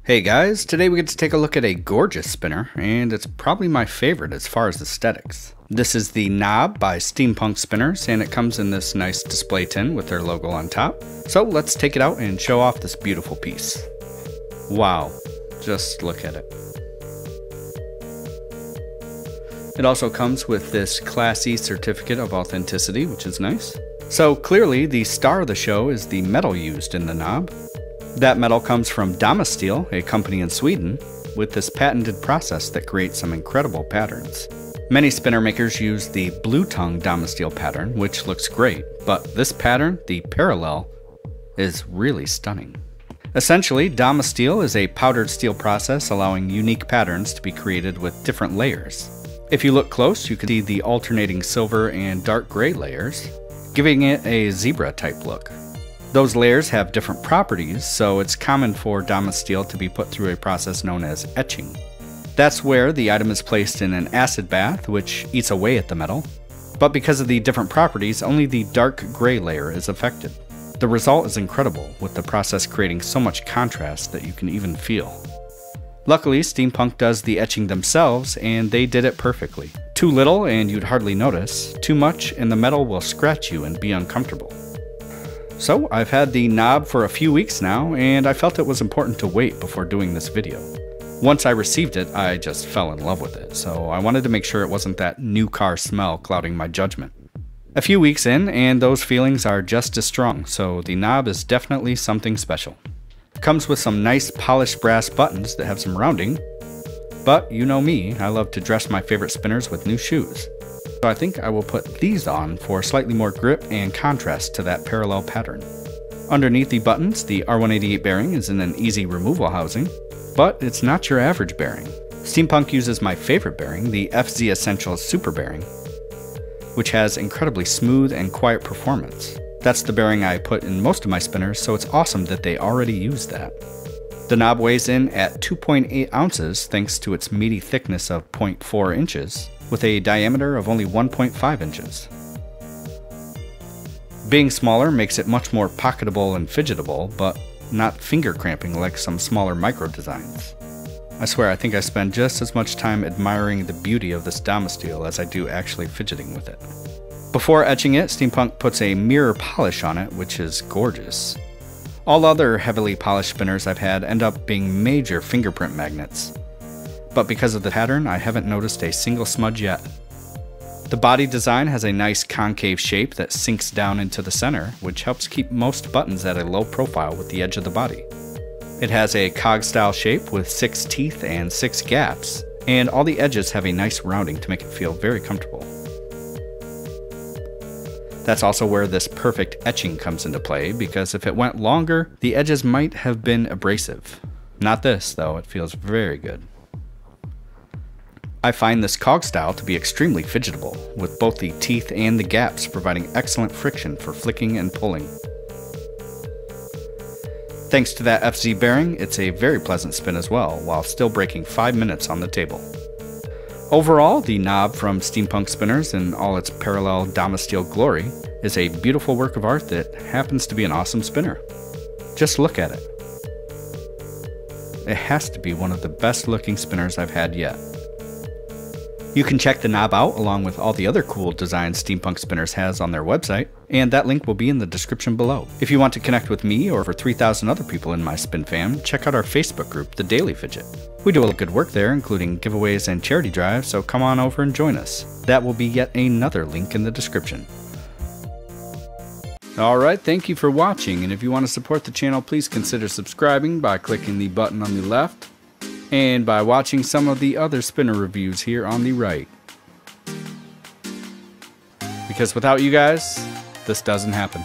Hey guys, today we get to take a look at a gorgeous spinner, and it's probably my favorite as far as aesthetics. This is the Knob by Steampunk Spinners, and it comes in this nice display tin with their logo on top. So let's take it out and show off this beautiful piece. Wow, just look at it. It also comes with this Class E certificate of authenticity, which is nice. So clearly the star of the show is the metal used in the knob. That metal comes from Damasteel, a company in Sweden, with this patented process that creates some incredible patterns. Many spinner makers use the blue tongue Damasteel pattern, which looks great, but this pattern, the parallel, is really stunning. Essentially, Damasteel is a powdered steel process allowing unique patterns to be created with different layers. If you look close, you can see the alternating silver and dark gray layers, giving it a zebra type look. Those layers have different properties, so it's common for Damasteel to be put through a process known as etching. That's where the item is placed in an acid bath, which eats away at the metal. But because of the different properties, only the dark gray layer is affected. The result is incredible, with the process creating so much contrast that you can even feel. Luckily, Steampunk does the etching themselves, and they did it perfectly. Too little and you'd hardly notice. Too much and the metal will scratch you and be uncomfortable. So I've had the knob for a few weeks now, and I felt it was important to wait before doing this video. Once I received it, I just fell in love with it, so I wanted to make sure it wasn't that new car smell clouding my judgment. A few weeks in, and those feelings are just as strong, so the knob is definitely something special. It comes with some nice polished brass buttons that have some rounding, but you know me, I love to dress my favorite spinners with new shoes. So I think I will put these on for slightly more grip and contrast to that parallel pattern. Underneath the buttons, the R188 bearing is in an easy removal housing, but it's not your average bearing. Steampunk uses my favorite bearing, the FZ Essentials Super Bearing, which has incredibly smooth and quiet performance. That's the bearing I put in most of my spinners, so it's awesome that they already use that. The knob weighs in at 2.8 ounces thanks to its meaty thickness of 0.4 inches, with a diameter of only 1.5 inches. Being smaller makes it much more pocketable and fidgetable, but not finger cramping like some smaller micro designs. I swear I think I spend just as much time admiring the beauty of this Damasteel as I do actually fidgeting with it. Before etching it, Steampunk puts a mirror polish on it, which is gorgeous. All other heavily polished spinners I've had end up being major fingerprint magnets. But because of the pattern, I haven't noticed a single smudge yet. The body design has a nice concave shape that sinks down into the center, which helps keep most buttons at a low profile with the edge of the body. It has a cog-style shape with 6 teeth and 6 gaps, and all the edges have a nice rounding to make it feel very comfortable. That's also where this perfect etching comes into play, because if it went longer, the edges might have been abrasive. Not this, though, it feels very good. I find this cog style to be extremely fidgetable, with both the teeth and the gaps providing excellent friction for flicking and pulling. Thanks to that FZ bearing, it's a very pleasant spin as well, while still breaking 5 minutes on the table. Overall, the knob from Steampunk Spinners in all its parallel Damasteel glory is a beautiful work of art that happens to be an awesome spinner. Just look at it. It has to be one of the best looking spinners I've had yet. You can check the knob out along with all the other cool designs Steampunk Spinners has on their website, and that link will be in the description below. If you want to connect with me or for 3,000 other people in my spin fam, check out our Facebook group, The Daily Fidget. We do a lot of good work there, including giveaways and charity drives, so come on over and join us. That will be yet another link in the description. Alright, thank you for watching, and if you want to support the channel, please consider subscribing by clicking the button on the left, and by watching some of the other spinner reviews here on the right. Because without you guys, this doesn't happen.